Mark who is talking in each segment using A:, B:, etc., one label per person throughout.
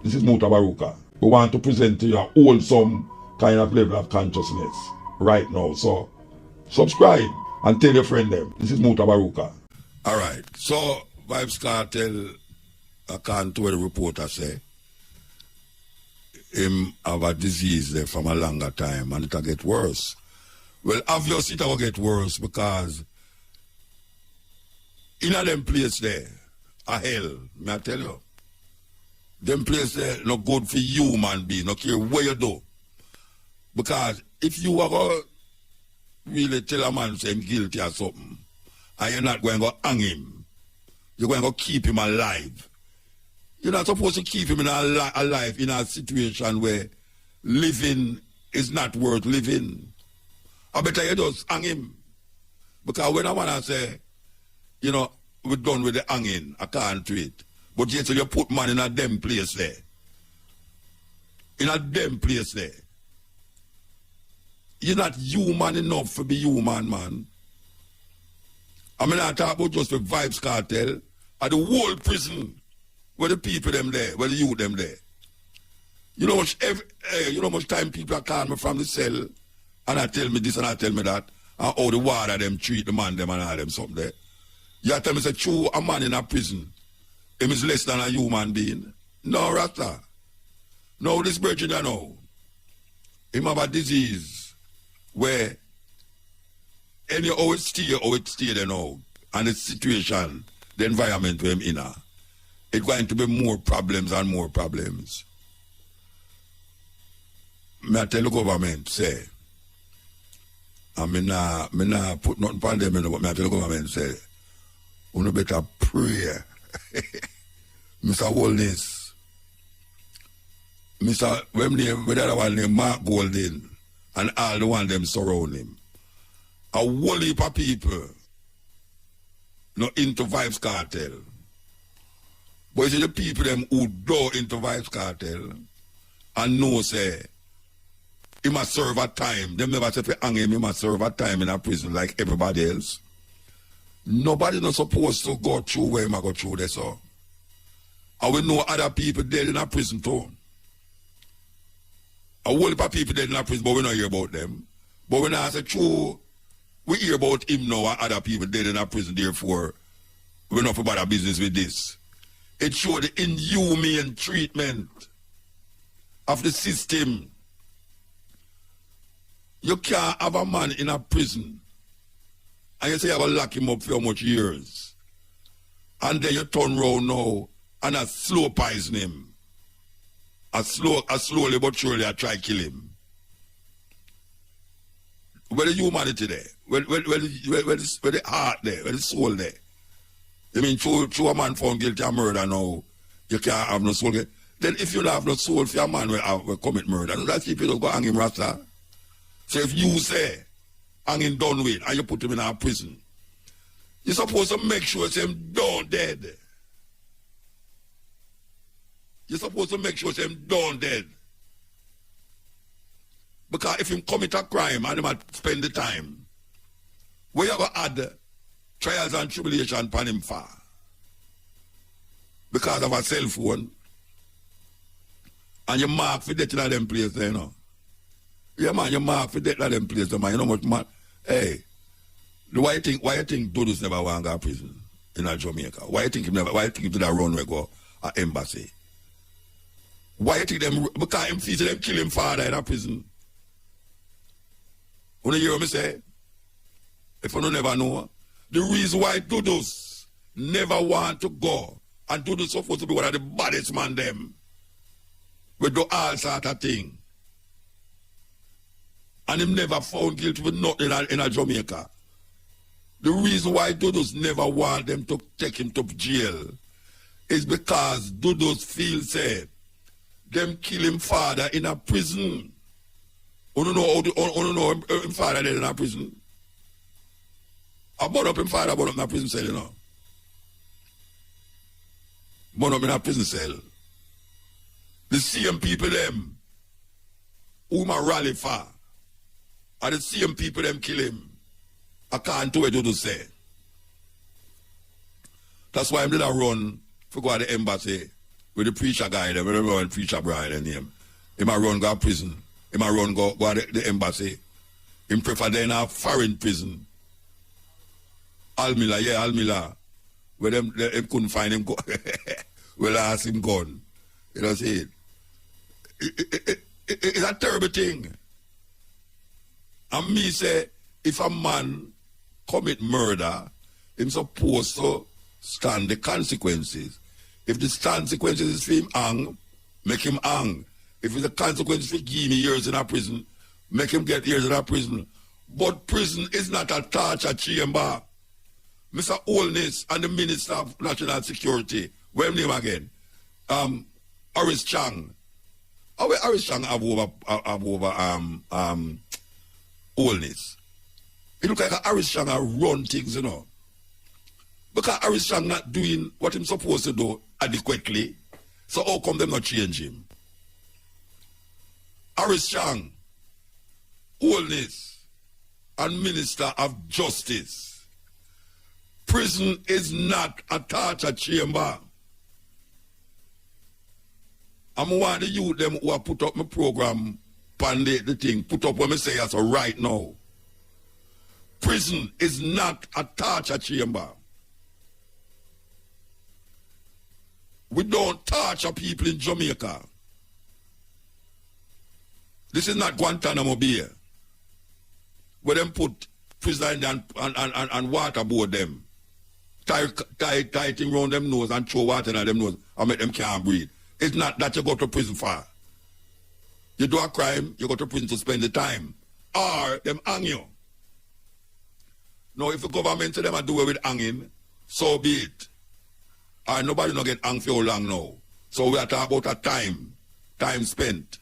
A: This is Mutabaruka. We want to present to you a wholesome kind of level of consciousness right now. So subscribe and tell your friend them. This is Mutabaruka. Alright, so Vybz Kartel, according to what the reporter say, him have a disease there from a longer time and it'll get worse. Well, obviously it will get worse because in a them place there, a hell, may I tell you, them place there not good for human being, no care what you do. Because if you are going to really tell a man say him guilty or something, and you're not going to hang him, you're going to keep him alive. You're not supposed to keep him alive in a situation where living is not worth living. I better you just hang him. Because when I want to say, you know, we're done with the hanging, I can't do it. But yet you put man in a damn place there. In a damn place there. You're not human enough to be human, man. I mean, I talk about just the Vybz Kartel at the whole prison where the people them there, where the youth them there. You know how much time people are calling me from the cell and I tell me this and I tell me that, and how the water them treat the man them and all them something there. You tell me say true a man in a prison, him is less than a human being. No, Rasta. No, this virgin you know. Him have a disease where any how it stay there now, and the situation, the environment where him in, it's going to be more problems and more problems. I tell the government, say, I mean, I put nothing upon them, but I tell the government, say, you better pray. Mr. Holness, Mr. Where the other one named Mark Golden, and all the one them surround him. A whole heap of people not into Vybz Kartel. But you see the people them who do into Vybz Kartel and know say he must serve a time. Them never say if you hang him, he must serve a time in a prison like everybody else. Nobody not supposed to go through where he go through this. So. And we know other people dead in a prison too. A whole heap of people dead in a prison, but we don't hear about them. But when I say true, we hear about him now and other people dead in a prison, therefore we're not about our business with this. It showed the inhumane treatment of the system. You can't have a man in a prison and you say you have to lock him up for how much years. And then you turn around now and slow poison him. Slowly but surely I try to kill him. Where the humanity there? Where the heart there? Where the soul there? I mean, through a man found guilty of murder now, you can't have no soul. Then if you don't have no soul for a man will commit murder, that's if you don't go hang him, Rasta. So if you say, hang him done with, and you put him in a prison, you're supposed to make sure it's him done dead. You're supposed to make sure it's him done dead. Because if him commit a crime and him had spend the time, we have to add trials and tribulation upon him for. Because of a cell phone. And you mark for death in them place there, you know. Yeah, man, you mark for death in them place there, man. You know much man. Hey, why you think Dudus never want to go to prison in Jamaica? Why you think he did a run where go at embassy? Why you think them, because him see them kill him father in a prison? You hear me say? If you don't never know, the reason why Dudus never want to go, and Dudus supposed to be one of the baddest man them, we do all sort of thing. And him never found guilty with nothing in a Jamaica. The reason why Dudus never want them to take him to jail is because Dudus feels say them kill him father in a prison. You don't know him father dead in a prison. I brought up him father, brought up in a prison cell, you know. Brought up in a prison cell. The same people them whom I rally for are the same people them kill him. I can't do what you say. That's why I'm going to run for go to the embassy with the preacher guy, the remember preacher bride and him. He might run go prison. He might run go the embassy. He prefer then a foreign prison. Almila. Where them couldn't find him go. Well, I asked him gone. You know, see it. It's a terrible thing. And me say, if a man commit murder, he's supposed to stand the consequences. If the consequences is for him hang, make him hang. If it's the consequences for give me years in a prison, make him get years in a prison. But prison is not a torture chamber. Mr. Holness and the Minister of National Security, what's his name again? Horace Chang. How will Horace Chang have over Holness? It looks like Horace Chang run things, you know. Because Horace Chang not doing what he's supposed to do adequately. So how come them not change him? Horace Chang, Holness, and Minister of Justice. Prison is not a torture chamber. I'm one of the youth them who have put up my program, the thing, put up what I say as a right now. Prison is not a torture chamber. We don't torture people in Jamaica. This is not Guantanamo Bay, where them put prisoners and waterboard them. Tie thing around them nose and throw water in them nose and make them can't breathe. It's not that you go to prison for. You do a crime, you go to prison to spend the time. Or them hang you. Now if the government tell them to do it with hanging, so be it. Or nobody no get hung for how long now. So we are talking about a time spent.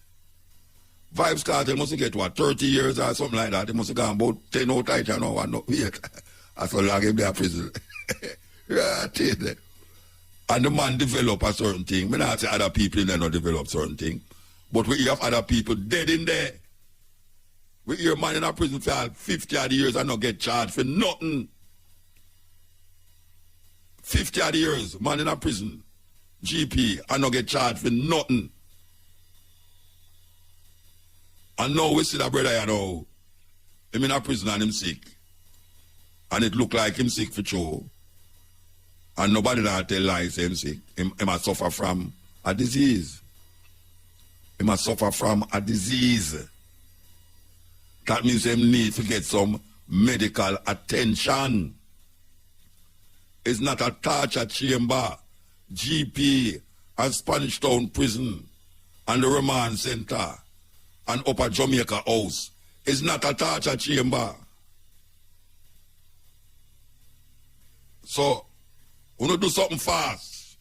A: Vybz Kartel must get what, 30 years or something like that. He must have gone about 10 out tight and now and not yet. That's how long he'll be in prison. Yeah, and the man develop a certain thing. I not say other people they not develop certain thing. But we have other people dead in there. We hear man in a prison for 50 odd years and not get charged for nothing. 50 odd years, man in a prison, GP, and not get charged for nothing. And now we see that brother, you know, him in a prison and him sick. And it look like him sick for sure. And nobody that tell lies him sick. He must suffer from a disease. He must suffer from a disease. That means him need to get some medical attention. It's not a torture chamber. GP and Spanish Town Prison and the Remand Center and Upper Jamaica House. It's not a torture chamber. So, we need to do something fast.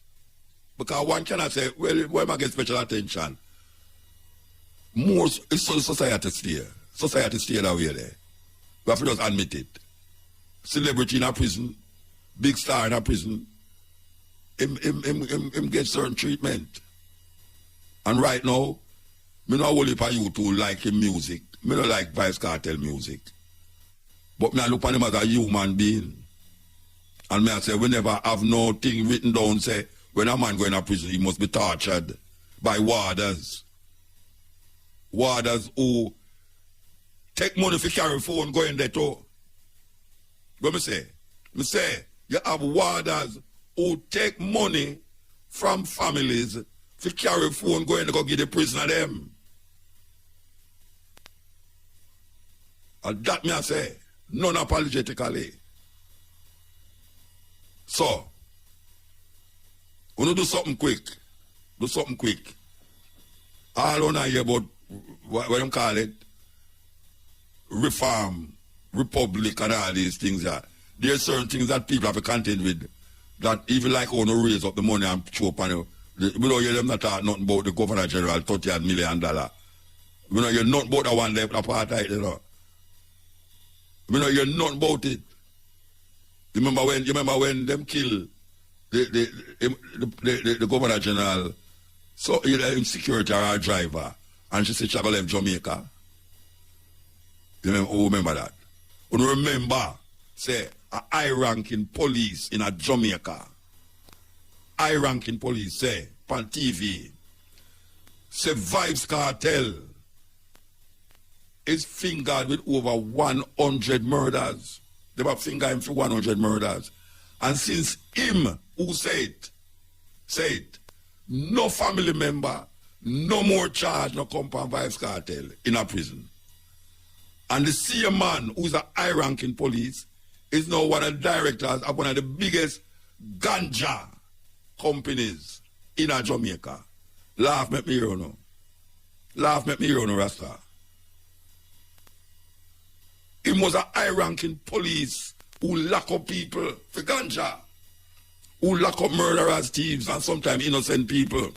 A: Because one cannot say, well, why am I getting special attention? Most, it's society stay. Society stay that way there. We have to just admit it. Celebrity in a prison, big star in a prison, him get certain treatment. And right now, me know a whole heap of youth who like him music. Me don't like Vybz Kartel music. But me I look at him as a human being. And me I say, we never have no thing written down say, when a man go in a prison, he must be tortured by warders. Warders who take money for carry phone go in there too. What me say? Me say, you have warders who take money from families for carry phone go in there go give the prisoner them. And that me I say, non-apologetically. So, we need to do something quick. Do something quick. All on here about what you call it, reform, republic, and all these things. There are certain things that people have to contend with. That even like want to raise up the money and show up on you. We don't hear them not talk nothing about the Governor General $30 million. We don't hear nothing about the one left apartheid, you know. We don't hear nothing about it. You remember when them kill the Governor General, so insecurity or our driver, and she said she left Jamaica. You remember that? You remember, say, a high-ranking police in a Jamaica. High-ranking police, say, on TV, say Vybz Kartel is fingered with over 100 murders. They were fingered him for 100 murders. And since him who said, no family member, no more charge, no come on Vybz Kartel in a prison. And the same man who's a high-ranking police is now one of the directors of one of the biggest ganja companies in Jamaica. Laugh make me hear no. Laugh make me hear no, Rasta. He was a high-ranking police who lock up people for ganja, who lock up murderers, thieves, and sometimes innocent people.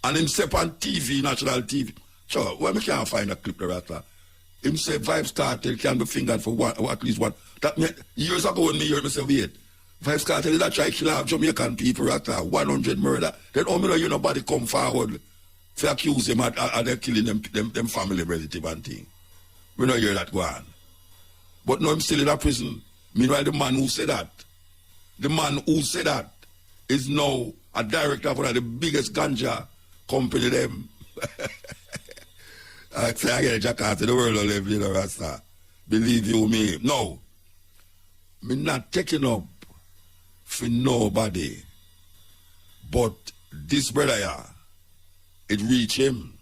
A: And himself on TV, national TV. Sure, well, we can't find a clip there, Rasta. Him say Vybz Kartel can be fingered for one, or at least one. That years ago when me heard me say, wait, Vybz Kartel is that try to kill off Jamaican people, Rasta, 100 murder. Then how me know nobody come forward to accuse him of they killing them family relative and thing. We don't hear that go on. But now I'm still in a prison. Meanwhile, the man who said that is now a director of one of the biggest ganja company them. I say I get a jacket in the world of live, you know, Rasta. Believe you me. No. Me not taking up for nobody. But this brother here, it reach him.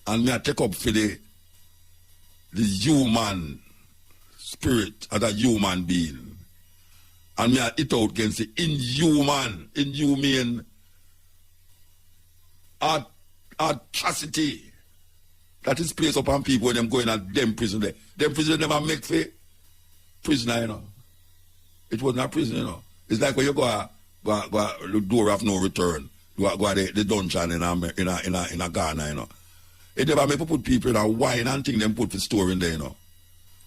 A: And me I take up for the human spirit as a human being. And me I hit out against the inhumane atrocity that is placed upon people when them going at them prison there. Them prison never make for prisoner, you know. It was not prison, you know. It's like when you go the door of no return. Go the dungeon in a Ghana, you know. It never make put people in a wine and thing them put for store in there, you know.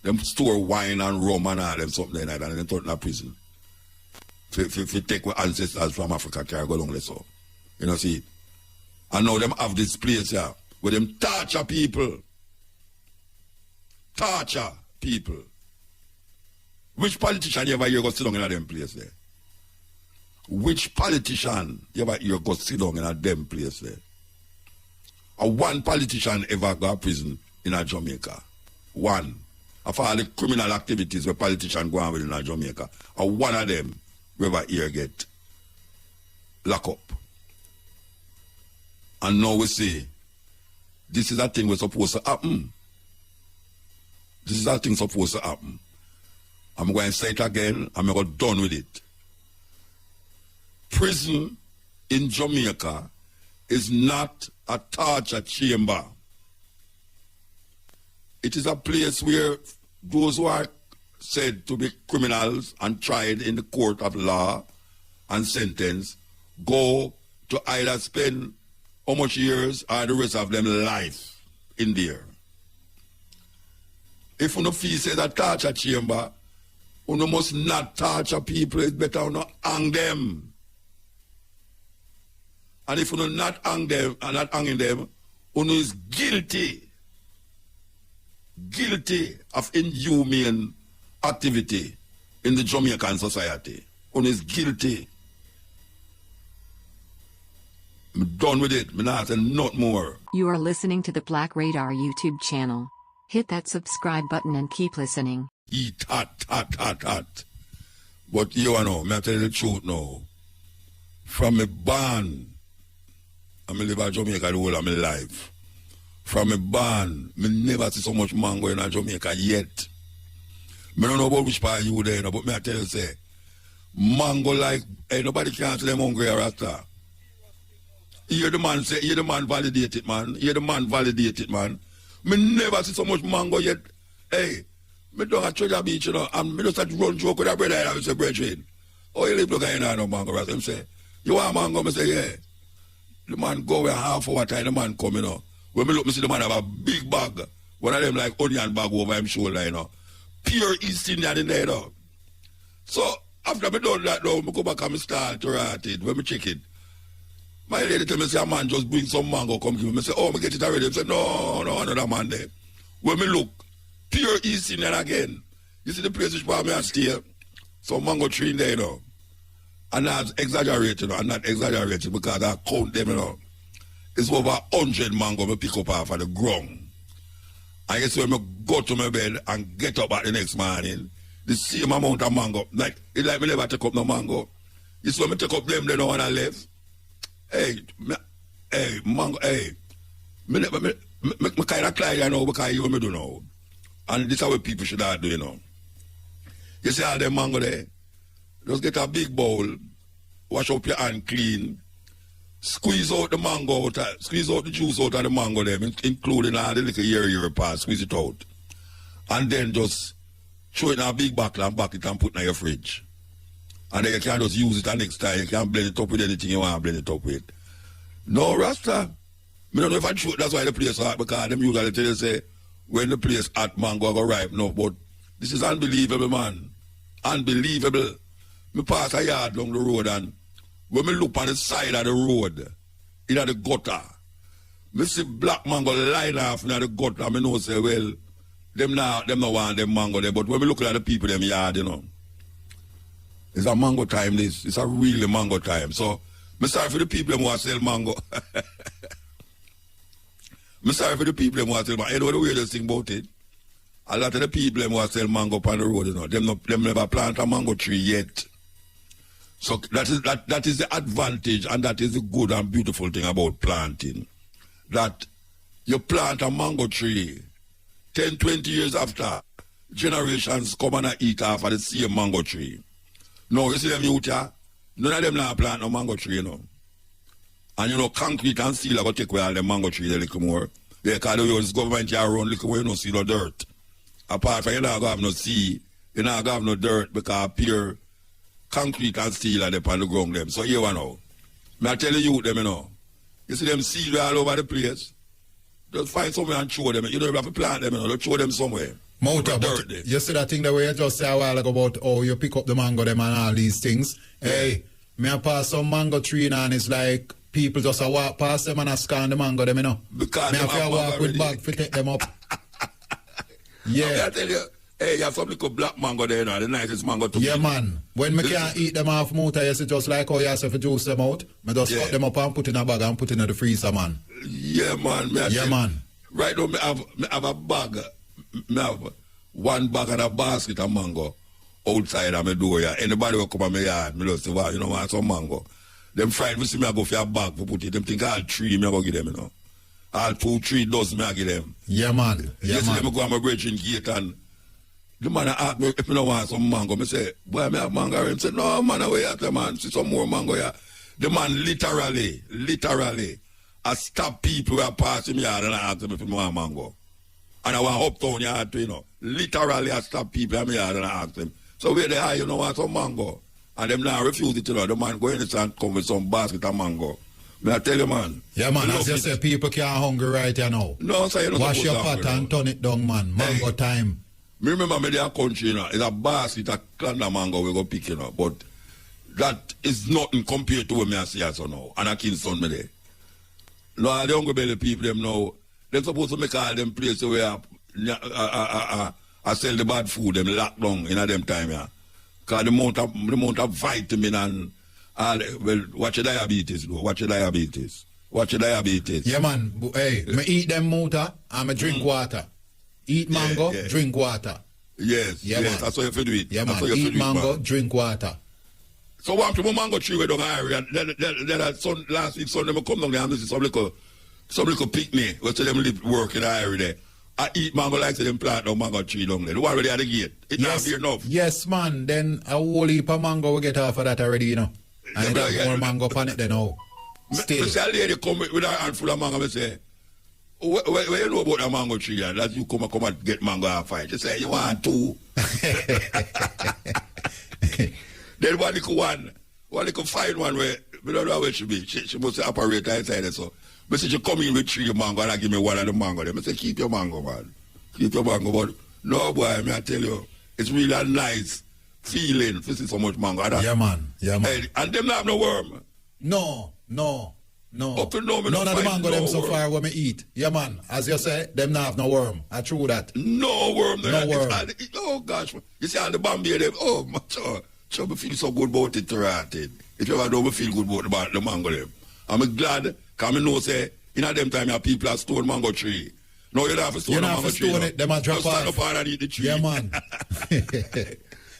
A: Them store wine and rum and all them something like that and then turn in a prison. If you take what ancestors from Africa carry go along there so. You know, see. And now them have this place here where them torture people. Torture people. Which politician you ever hear go sit down in a them place there? Which politician you ever hear go sit down in a them place there? Or one politician ever go to prison in a Jamaica? One. Of all the criminal activities where politicians go on with in a Jamaica. Or one of them we ever hear get locked up. And now we say, this is a thing we're supposed to happen. This is a thing supposed to happen. I'm going to say it again, I'm going to go done with it. Prison in Jamaica is not a torture chamber. It is a place where those who are said to be criminals and tried in the court of law and sentenced go to either spend how much years or the rest of them life in there. If you don't feel say that torture chamber, you must not torture people, it's better not hang them. And if you do not hang them and not hanging them, you is guilty of inhumane activity in the Jamaican society. You is guilty. I'm done with it. I'm not saying not more.
B: You are listening to the Black Radar YouTube channel. Hit that subscribe button and keep listening.
A: Eat hot. But you know, I'm telling you the truth now. From a barn, I live in Jamaica the whole of my life. From a barn, I never see so much mango in Jamaica yet. I don't know about which part you there, but I tell you, say, mango like, hey, nobody can tell them hungry or after. Hear the man say, hear the man validate it, man. Me never see so much mango yet. Hey, me down at Treasure Beach, you know, and me just had to run joke with that brother and I say, brethren, oh, you live look at no mango, right? Him say, you want mango? Me say, yeah. The man go where half hour time, the man come, you know. When me look, me see the man have a big bag. One of them like onion bag over him shoulder, you know. Pure East Indian in there, you know. So, after me done that, though, me go back and me start to write it. When me check it, my lady tell me, say, a man just bring some mango, come give me. I say, oh, me get it already. I say, no, another man there. When me look, pure East Indian again. You see the place which part me I stay, some mango tree in there, you know. I'm not exaggerating, I'm not exaggerating because I count them, you know. It's over 100 mango I pick up off of the ground. And you see when I go to my bed and get up at the next morning, the same amount of mango. Like, it's like me never take up no mango. You see when I take up them, they don't want to live. Hey, mango, hey. Me kind of cry, you know, because you me do now. And this is what people should have do, you know. You see all them mango there? Just get a big bowl, wash up your hand clean, squeeze out the mango, squeeze out the juice out of the mango there, including all the little ear part, squeeze it out. And then just throw it in a big bottle and back it and put it in your fridge. And then you can just use it the next time. You can blend it up with anything you want to blend it up with. No, Rasta. I don't know if I shoot, that's why the place hot, because them usually tell you, say, when the place hot, mango go ripe. No, but this is unbelievable, man. Unbelievable. Me pass a yard down the road and when me look on the side of the road, in the gutter, me see black mango line off in the gutter, me know say, well, them not want them mango there, but when me look at the people them yard, you know, it's a mango time this. It's a really mango time. So, me sorry for the people who sell mango. I'm sorry for the people who sell mango. You know the weirdest thing about it? A lot of the people who sell mango on the road, you know, them never plant a mango tree yet. So that is the advantage and that is the good and beautiful thing about planting. That you plant a mango tree, 10, 20 years after, generations come and eat off of the same mango tree. No, you see them muta, none of them now plant no mango tree, you know. And you know, concrete and steel are going to take away all the mango trees a little more. Yeah, because the government here around little more, you don't see no dirt. Apart from you not going to have no sea, you not going to have no dirt because pure concrete and steel are there on the ground them. So here one now. I tell you them, you know. You see them seeds all over the place. Just find somewhere and throw them. You don't have to plant them, you know. Just throw them somewhere.
C: Muta, but you see that thing that we just said a while ago about you pick up the mango them and all these things. Yeah. Hey, me I pass some mango tree and it's like people just walk past them and I scan the mango them, you know.
A: Because
C: me have to walk with bag to take them up. Yeah.
A: I tell you, hey, you have some little black mango there, you know, the nicest mango to
C: yeah, man. When me can't eat them off Muta, you see just like how you have to juice them out. Me just cut them up and put in a bag and put in the freezer, man.
A: Yeah, man.
C: Yeah, man.
A: Right now, I have a bag. I have one bag and a basket of mango outside of my door. Yeah. Anybody will come to my yard, me just say, wow, you know, want some mango. Them fried me see me I go for a bag for put it. Them think all 3 me I go give them, you know. All 2, 3 dozen me I give them.
C: Yeah, man. Yeah,
A: yes,
C: man.
A: Them go on my brethren gate and the man ask me if I don't want some mango. I say, boy, I have mango. He say, no, man, where you at, man? See some more mango here. The man literally, I stop people who are passing me yard and I ask them if I want mango. And I want uptown yard too, you know. Literally, I stop people in my yard and I ask them, so where they are, you know, want some mango? And them now refuse it, you know. The man go in and come with some basket of mango. May I tell you, man.
C: Yeah, man, as you say, people can't hungry right here now.
A: No, sir, you know.
C: Wash your pot and turn it down, man. Mango time.
A: Me remember me there country, you know, it's a basket of clan mango we go pick, you know, but that is nothing compared to what me I see as now. And I can son me there. No, the hungry belly people them now, they're supposed to make all them places where I sell the bad food, them lock down in them time, yeah. Because the amount of vitamin and all, well, watch your diabetes, though. Watch your diabetes.
C: Yeah, man. Hey, me eat them muta and me drink water. Eat mango, drink water.
A: Yes,
C: yeah, man.
A: That's how you feel do it.
C: Yeah, man. Eat mango, drink water.
A: So what to mango tree we don't area? Then last week Sunday I come down there and see some little picnic. We see them live work in the area there. I eat mango like them plant no mango tree down there. The one where they at the gate. It's not fair enough.
C: Yes, man. Then a whole heap of mango we get off of that already, you know. And it have more mango on it than now. Still.
A: Me say a lady come with a handful of mango, me say, where you know about a mango tree that you come and get mango and fight? You say, you want 2. Then one little fine one where, we don't know where she be. She must operate inside there, so. But say she come in with 3 mango and I give me one of the mango. They say, keep your mango, man. Keep your mango. But no, boy, I tell you, it's really a nice feeling to see so much mango.
C: Yeah, man. Yeah, man.
A: And them not have no worm.
C: No.
A: Up to now,
C: none of the mango them so far when me eat. Yeah, man. As you say, them not have no worm. I true that.
A: No worm.
C: No worm.
A: Oh, gosh. You see all the Bombay, them. Oh, my God. So me feel so good about it, right? If you ever don't feel good about the mango them. I'm glad, because I know say, in a them time, your people have stone mango tree. No, you don't have to stone a mango tree. You don't have to stone it,
C: them a drop
A: off. Stand up and eat the tree.
C: Yeah, man.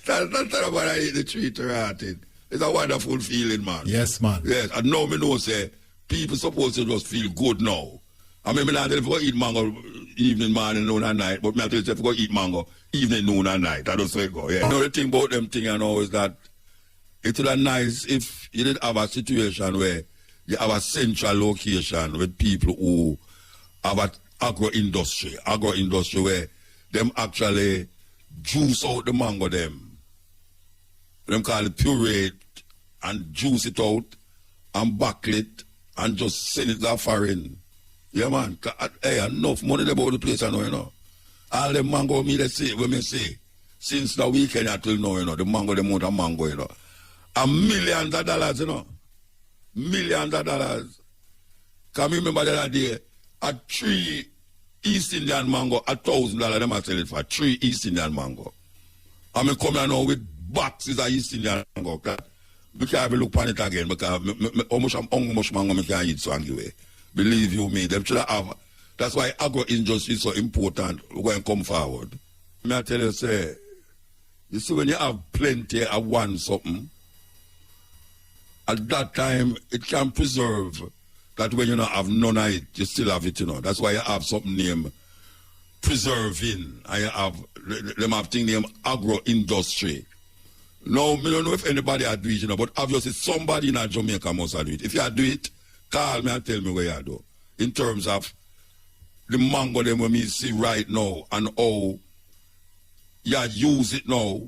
A: Stand up and eat the tree to rot it. It's a wonderful feeling, man.
C: Yes, man.
A: Yes, and now me know say, people supposed to just feel good now. I mean, I don't go eat mango evening, morning, noon and night, but I tell you, if you go eat mango evening, noon and night, I don't say go, yeah. Another thing about them thing I know is that it would be nice if you did have a situation where you have a central location with people who have an agro industry where them actually juice out the mango them call it puree and juice it out and buckle it and just send it to foreign. Yeah, man. Hey, enough money about the place I know, you know. All the mango me they say, when me say, since the weekend until now, you know, the mango, the amount of mango, you know. And millions of dollars, you know. Millions of dollars. Can you remember the other day, a 3 East Indian mango, $1,000, they must sell it for 3 East Indian mango. I mean, come here now with boxes of East Indian mango. We can't even look on it again because how much mango we can eat so and give away. Believe you me, them should have. That's why agro industry is so important when come forward. May I tell you, say, you see when you have plenty of one something, at that time it can preserve that when you don't have none of it, you still have it, you know. That's why you have something named preserving. And you have them have thing named agro industry. Now, I don't know if anybody had do it, you know, but obviously somebody in Jamaica must have do it. If you do it, call me and tell me where you do. In terms of the mango them when me see right now and how you use it now,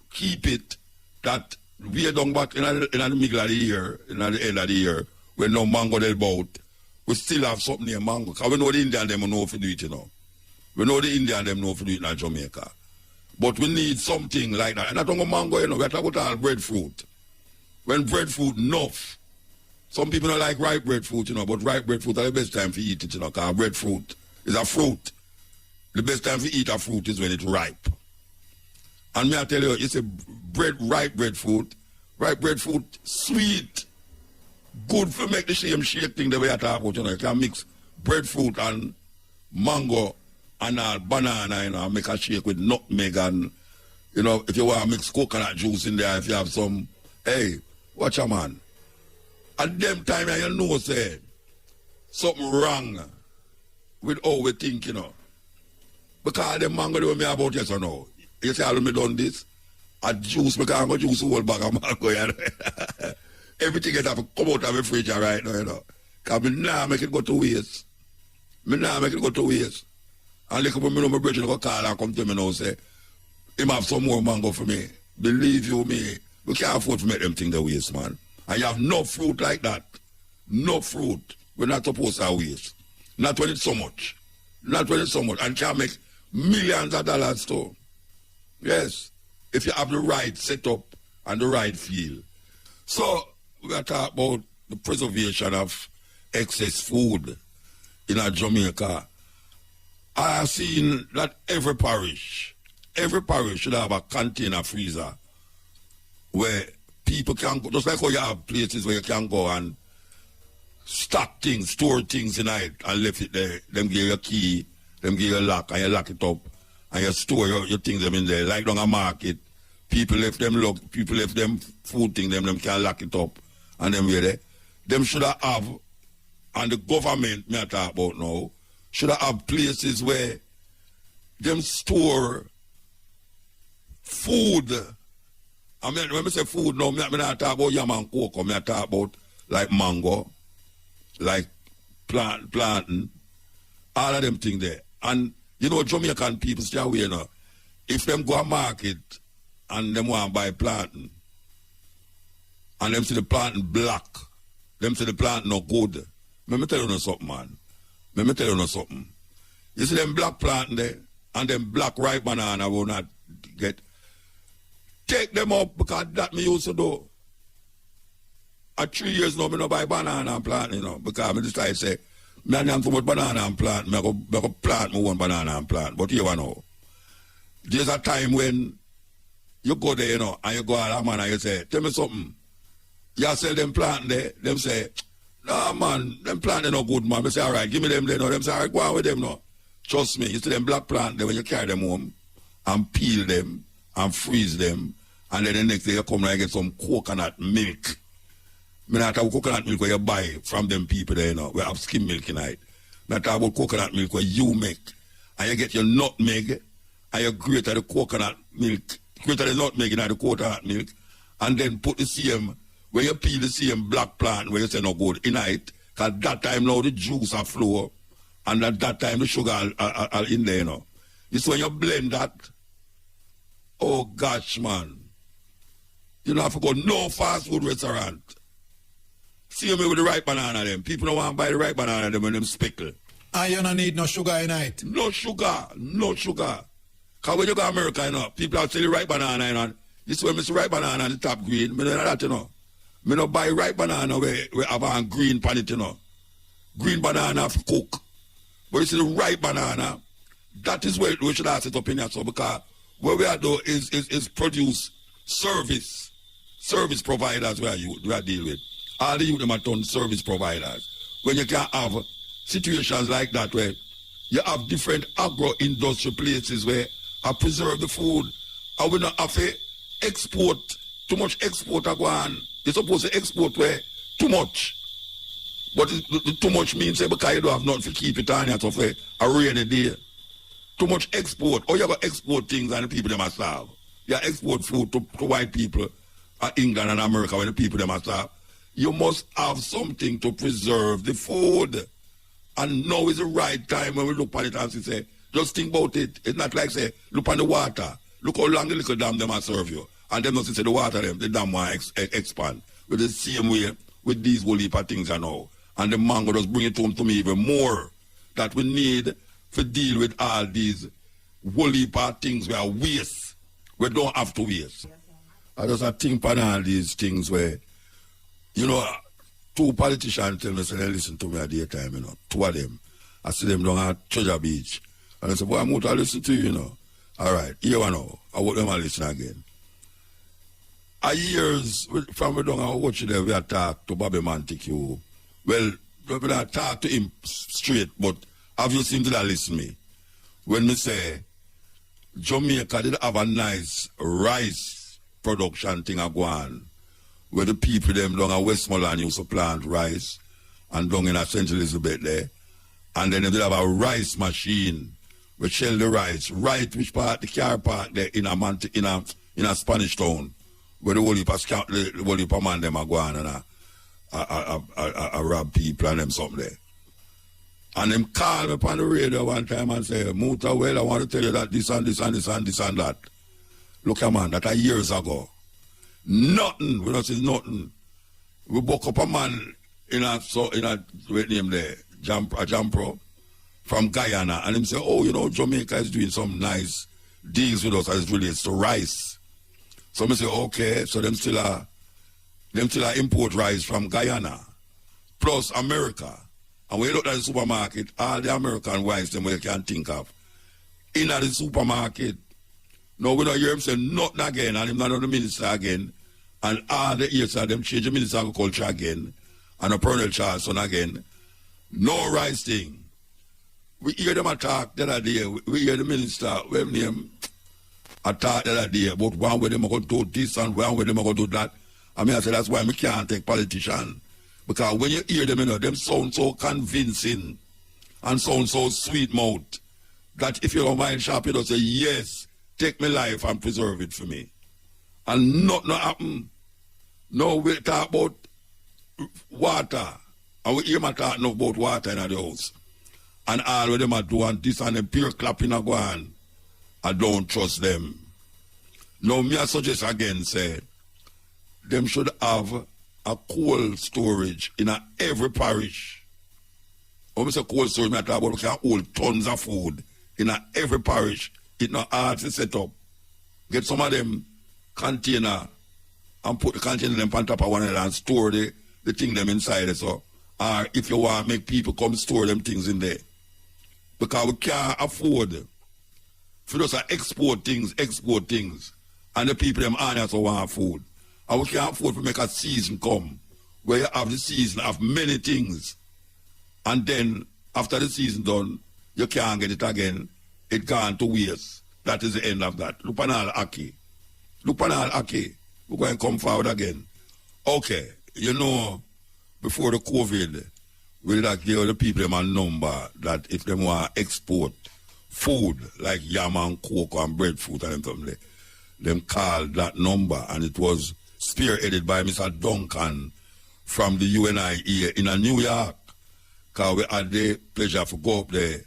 A: keep it, that we are done back in the middle of the year, in the end of the year, when no mango they bout, we still have something near mango. Because we know the Indian them know if do it, you know. We know the Indian them know if do it in Jamaica. But we need something like that. And not only mango, you know, we are talking about breadfruit. When breadfruit enough, some people don't like ripe breadfruit, you know, but ripe breadfruit are the best time to eat it, you know, because breadfruit is a fruit. The best time to eat a fruit is when it's ripe. And me I tell you, it's a ripe breadfruit, sweet, good for make the same shake thing the way I talk about, you know. You can mix breadfruit and mango and banana, you know, and make a shake with nutmeg and, you know, if you want to mix coconut juice in there, if you have some, hey, watch a man. At them time, you know, say, something wrong with how we think, you know. Because the mango they me about yes or no. You say, I me done this. I juice, because I'm going to juice the whole bag of mango, you know. Everything has to come out of the fridge right now, you know. Because me now make it go to waste. And like when me know my brother go call and come to me now say, him have some more mango for me. Believe you me, we can't afford to make them think they waste, man. And you have no fruit like that. No fruit. We're not supposed to waste. Not when it's so much. And can make millions of dollars too. Yes. If you have the right setup and the right feel. So, we're going to talk about the preservation of excess food in Jamaica. I have seen that every parish should have a container freezer where people can go, just like how you have places where you can go and stock things, store things in it and left it there. Them give you a key, them give you a lock, and you lock it up, and you store your things them in there. Like down a market, people left them food things, them can lock it up, and them there. Them should have, and the government, me I talk about now, should have places where them store food. I mean, when I say food now, I not talk about yam and cocoa. I talk about like mango, like plantain, all of them things there. And, you know, Jamaican people stay away, you know. If them go to market and them want to buy plantain, and them see the plantain black, them see the plantain no good. Let me tell you something, man. You see them black plantain there, and them black ripe banana will not get. Take them up because that me used to do. At 3 years now, I don't buy banana and plant, you know, because I just like say, I don't have banana and plant, I go plant my own banana and plant. But you know, there's a time when you go there, you know, and you go out man and you say, tell me something. You sell them plant there, them say, nah man, them plant they no good man. They say, alright, give me them there. No. Them say, alright, go on with them now. Trust me, you see them black plant there when you carry them home and peel them and freeze them, and then the next day you come and get some coconut milk. I not talk about coconut milk where you buy from them people there, you know, we have skim milk in it. I talk about coconut milk where you make, and you get your nutmeg, and you grate the coconut milk, grate the nutmeg in the coconut milk, and then put the same, when you peel the same black plant where you say no good in it, because that time now the juice are flow, and at that time the sugar are in there, you know. It's when you blend that, oh gosh, man. You don't have to go no fast food restaurant. See me with the ripe banana them. People don't want to buy the ripe banana them when them spickle.
C: And you don't need no sugar in it.
A: No sugar, no sugar. Because when you go to America, you know, people are selling ripe banana, you know. This is when I see ripe banana on the top green. I don't know that, you know. I don't buy ripe banana where have a green pan it, you know. Green banana for cook. But you see the ripe banana, that is where we should have set up in here. So because what we are doing is produce service providers where we are dealing with. All the youth them are done service providers. When you can have situations like that where you have different agro industry places where I preserve the food, and we not have to export too much export go on. You're supposed to export where too much. But the too much means because you don't have nothing to keep it on so for a rainy day. Too much export. Or you got export things and the people them are starve. You export food to white people England and America when the people them are starve. You must have something to preserve the food. And now is the right time when we look at it and say, just think about it. It's not like say, look on the water. Look how long the little dam them are serve you. And them not say the water them, the dam will expand. With the same way with these whole heap of things I know. And the mango just bring it home to me even more. That we need to deal with all these whole heap of things where waste. We don't have to waste. I just think on all these things where, you know, two politicians tell me, say they listen to me at the time, you know, two of them. I see them down at Treasure Beach. And I say, boy, I'm out to listen to you, you know. All right, here I know. I want them to listen again. A years from we down I watch them, we talk to Bobby Montague. Well, we don't talk to him straight, but have you seen that listen me? When me say Jamaica did have a nice rice production thing a go on, where the people them down at Westmoreland used to plant rice, and down in St. Elizabeth there, and then they did have a rice machine which shell the rice, right which part, the car park there in a Spanish town, where the whole heap of man them are going and rob people and them something there. And them call me upon the radio one time and say, Muta, well, I want to tell you that this and this and this and this and that. Look, man, that are years ago. Nothing, we don't say nothing. We book up a man in a what name there, Jampro, from Guyana, and him say, oh, you know, Jamaica is doing some nice deals with us as it relates to rice. So I say, okay, so them still import rice from Guyana, plus America. And when you look at the supermarket, all the American rice them you can think of. In the supermarket, no, we don't hear him say nothing again, and him not the minister again. And all the years of them change the minister of agriculture again, and the Colonel Charleston again. No rice thing. We hear them attack the other day. We hear the minister, well name, attack the other day about one way them are going to do this and one way them are going to do that. I mean, I say that's why we can't take politicians. Because when you hear them, you know, them sound so convincing and sound so sweet mouth that if you don't mind sharp, you don't say, yes, take my life and preserve it for me. And nothing happen. No, we talk about water. And we hear them talking about water in the house. And all of them are doing this and them pure clapping and going. I don't trust them. Now, me I suggest again, say, them should have a cold storage in every parish. When we say cold storage, we talk about we can hold tons of food in every parish. It's not hard to set up. Get some of them container and put the container them on top of one another and store the thing them inside it. So, or if you want to make people come store them things in there. Because we can't afford for us to export things, and the people them honest want food. And we can't afford to make a season come where you have the season of many things. And then after the season done, you can't get it again. It gone to waste. That is the end of that. Look on all Aki. Look on all Aki. We're going to come forward again. Okay, you know, before the COVID, we did give the people them a number that if they want to export food like yam and cocoa and breadfruit and something, them called that number, and it was spearheaded by Mr. Duncan from the UNIE in New York. Because we had the pleasure to go up there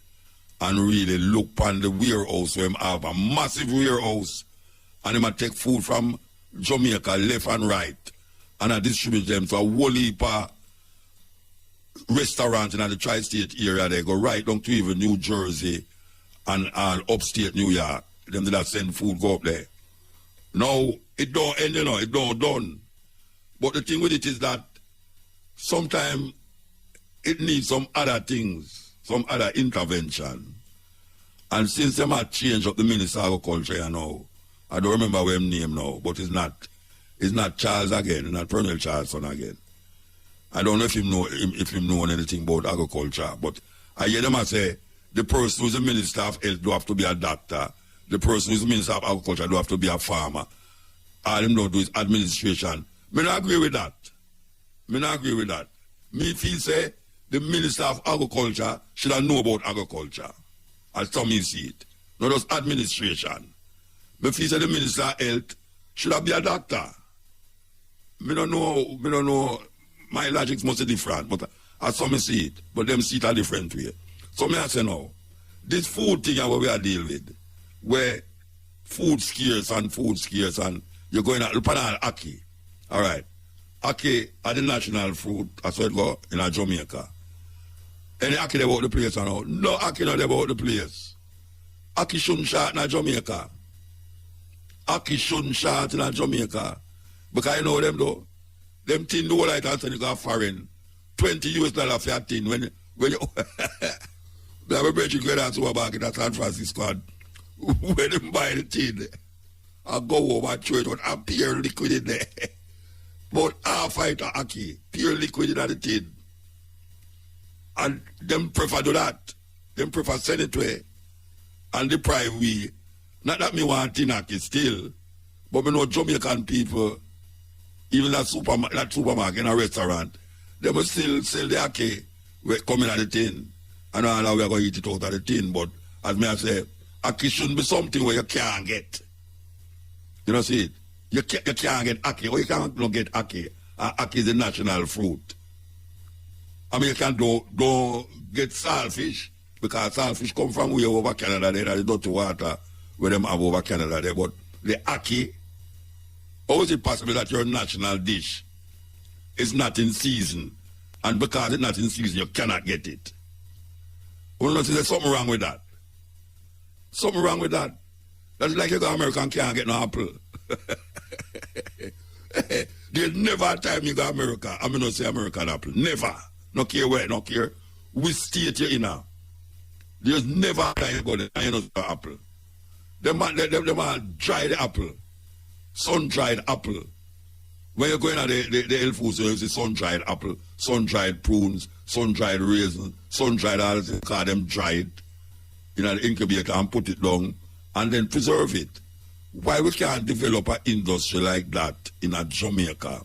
A: and really look on the warehouse where we have a massive warehouse, and they take food from Jamaica left and right, and I distribute them to a whole heap of restaurants in the tri-state area. They go right down to even New Jersey and upstate New York. Them that send food go up there. Now, it don't end, you know, it don't done. But the thing with it is that sometimes it needs some other things, some other intervention. And since them have changed up the Minister of Agriculture, you know, I don't remember what his name now, but it's not Charles again, it's not Colonel Charleston again. I don't know if him know anything about agriculture, but I hear them say the person who's the Minister of Health do have to be a doctor. The person who's the Minister of Agriculture do have to be a farmer. All them don't do is administration. Me not agree with that. Me feel say the Minister of Agriculture should have know about agriculture. As some me see it. Not just administration. Me feel say the Minister of Health should have be a doctor. Me don't know. My logic must be different, but as some see it, but them see it a different way. So me I say now, this food thing what we are dealing with, where food scarce and you're going to look at Aki. All right. Aki are the national fruit, that's what it go in Jamaica. Any Aki about the place or no? No Aki not about the place. Aki shouldn't shot in Jamaica. Aki shouldn't shot in Jamaica. Because you know them though. Them tin do like that and you got foreign. $20 for a tin when you they have a break you go down to a market at San Francisco and when them buy the tin I go home and throw it out and pure liquid in there. But half fight a Aki, pure liquid in the tin. And them prefer do that. Them prefer send it away and deprive we. Not that me want tin Aki still, but me know Jamaican people, even that supermarket and a restaurant, they must still sell the Aki coming out of the tin. And all we are going to eat it out of the tin, but as me I say, Aki shouldn't be something where you can't get. You know, see it? You can't get Aki, or you can't get Aki. Aki is the national fruit. I mean, you can't don't get saltfish, because saltfish come from way over Canada, there, the dirty water where them have over Canada there. But the Aki, how is it possible that your national dish is not in season? And because it's not in season, you cannot get it. Well, there's something wrong with that. Something wrong with that. That's like you go American can't get no apple. There's never a time you go America, I'm not say American apple. Never. No care where, no care which state you're in now. There's never a time you go there and you don't get apple. Them dry the apple. Sun-dried apple. When you're going to the health food, you see sun-dried apple, sun-dried prunes, sun-dried raisins, sun-dried all this, call them dried in an incubator and put it down and then preserve it. Why we can't develop an industry like that in a Jamaica?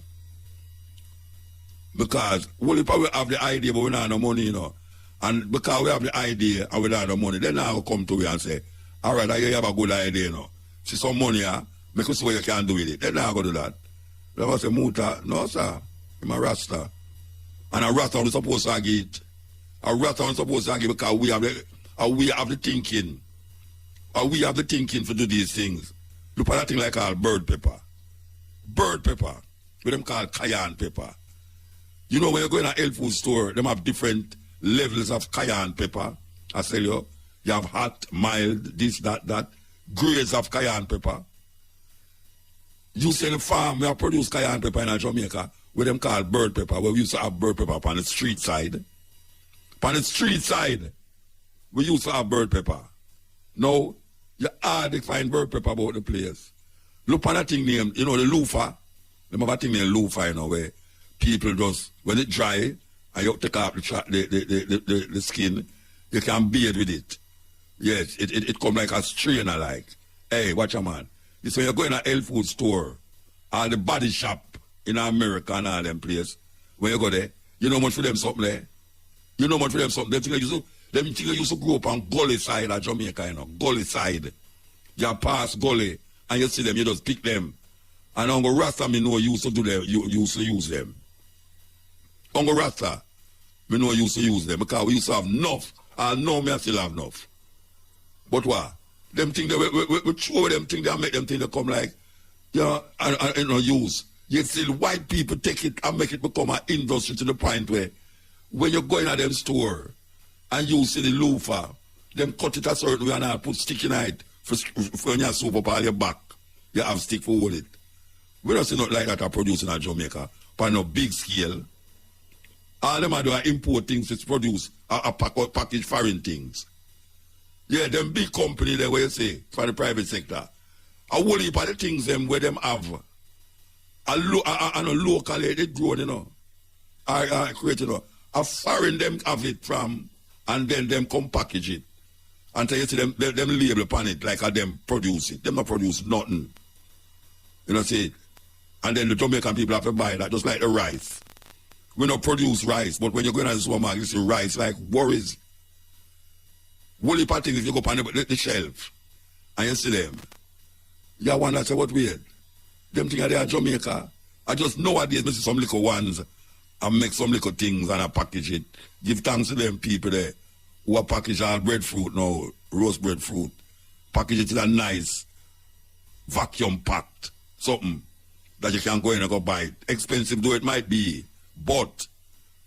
A: Because we probably have the idea, but we don't have no money, you know. And because we have the idea and we don't have no money, then I'll come to you and say, all right, you have a good idea, you know. See some money, make us see what you can do with it. Then I'll go do that. They will say, muta. No, sir. I'm a Rasta. And a Rasta is supposed to get it. A Rasta is supposed to get it because we have the thinking. We have the thinking to do these things. Look at that thing like called bird pepper. Bird pepper. What them call cayenne pepper. You know when you go in a health food store, them have different levels of cayenne pepper. I tell you. You have hot, mild, this, that. Grades of cayenne pepper. You see the farm, we have produced cayenne pepper in Jamaica, where them called bird pepper, where we used to have bird pepper on the street side. On the street side, we used to have bird pepper. Now, you hardly find bird pepper about the place. Look on that thing named, you know, the loofah. Them have a thing in loofah, you know, where people just, when it dry, and you take off the skin, you can bathe with it. Yes, it come like a strainer, like. Hey, watch a man. So you go in a health food store, or the body shop in America and all them place. When you go there, you know much for them something there. You know much for them something. Them things used to grow up on Gully side of Jamaica, you know. Gully side. You pass Gully, and you see them, you just pick them. And Uncle Rasta, me know used to do them, you used to use them. Uncle Rasta, me know used to use them, because we used to have enough. I know me I still have enough. But what? Them things, we throw them things, they make them things that come like, you know, and you know, use. You see white people take it and make it become an industry to the point where when you go in at them store and you see the loofah, them cut it a certain way and I put stick in it for when you soup up all your back. You have stick for hold it. We don't see nothing like that are producing in Jamaica, but on a big scale. All them are doing import things to produce a package foreign things. Yeah, them big company there where you say for the private sector. A whole heap of the things them where them have a locally they grow, you know. Create, you know. A foreign them have it from and then them come package it. Until you see them label upon it like them produce it. Them not produce nothing. You know see? And then the Jamaican people have to buy that just like the rice. We don't produce rice, but when you go in the supermarket, you see rice like worries. Woolly things if you go up on the shelf and you see them. You wonder, say, what weird? Them things are there in Jamaica. I just nowadays I see some little ones and make some little things and I package it. Give thanks to them people there who are package our breadfruit now, roast breadfruit. Package it in a nice vacuum packed something that you can go in and go buy it. Expensive though it might be, but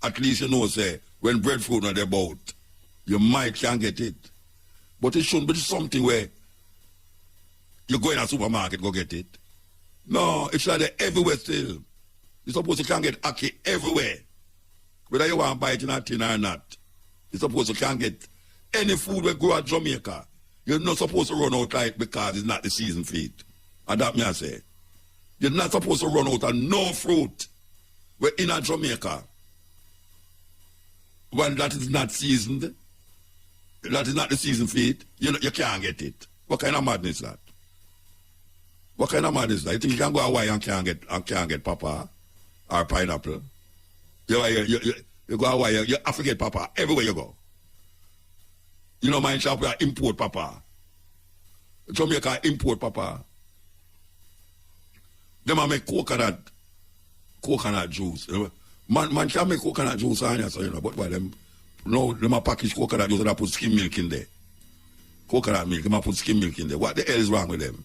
A: at least you know, say, when breadfruit not about, you might can get it. But it shouldn't be something where you go in a supermarket, go get it. No, it's like they're everywhere still. You're supposed to can get ackee everywhere. Whether you want to buy it in a tin or not. You're supposed to can get any food that grow at Jamaica. You're not supposed to run out like because it's not the season for it. And that me I say. You're not supposed to run out of no fruit. We're in a Jamaica. When that is not seasoned, that is not the season for it, you can't get it. What kind of madness is that? What kind of madness is that? You think you can go Hawaii and can't get papa or pineapple? You go Hawaii, you have to get papa everywhere you go. You know, my shop, we import papa. Jamaica import papa. Them a make coconut juice. Man can make coconut juice on here, so you know, but by them, no, them a package coconut juice and I put skim milk in there. Coconut milk, them a put skim milk in there. What the hell is wrong with them?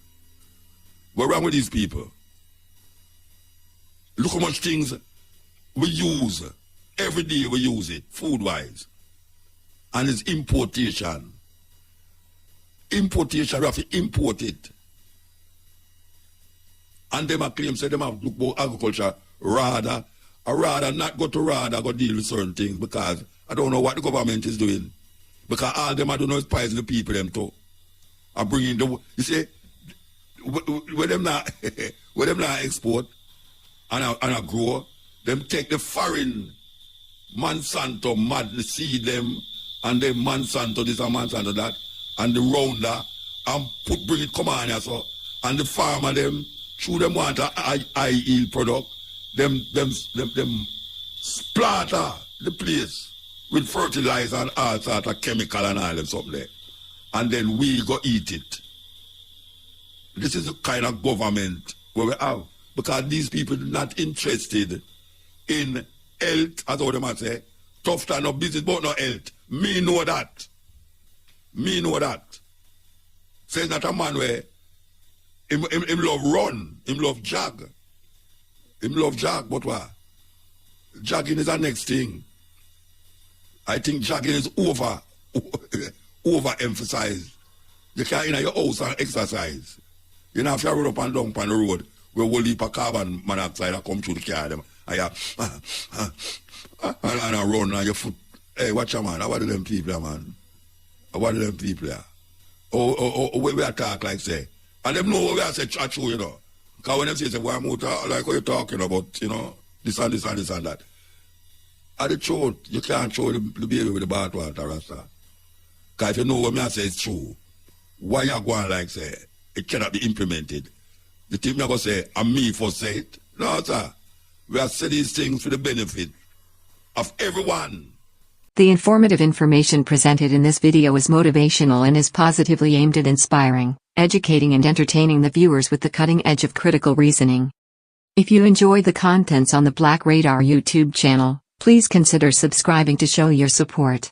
A: What's wrong with these people? Look how much things we use. Every day we use it, food-wise. And it's importation. Importation, we have to import it. And them a claim, say them have look about agriculture rather not go to rather go deal with certain things because I don't know what the government is doing. Because all them I don't know is poison the people them too. And bringing the you see when them not export and grow, them take the foreign Monsanto mad seed them and then Monsanto this and Monsanto that and the rounder and bring it come on here so and the farmer them through them want a high yield product, them splatter the place with fertilizer and all sort of chemical and all them something there. And then we go eat it. This is the kind of government where we have. Because these people are not interested in health, as all them might say. Tough time of business, but no health. Me know that. Says that a man where him love run, him love jog. But what? Jogging is the next thing. I think jogging is overemphasized. You can't in your house and exercise. You know, if you run up and down on the road, where we'll leave a carbon monoxide that come through the car, them, and I run on your foot. Hey, watch out, man. What are them people, man? What are them people? Oh, we talk like say. And them know what we are say, you know. Because when them say, why muta, like what you're talking about, you know, this and this and this and that. At the truth, you can't throw the baby with the bathwater, Rasta. Because if you know what me I say is true, why you going like say, it cannot be implemented? The thing you going to say, and me for say it? No, sir. We have said these things for the benefit of everyone.
B: The informative information presented in this video is motivational and is positively aimed at inspiring, educating and entertaining the viewers with the cutting edge of critical reasoning. If you enjoy the contents on the Black Radar YouTube channel, please consider subscribing to show your support.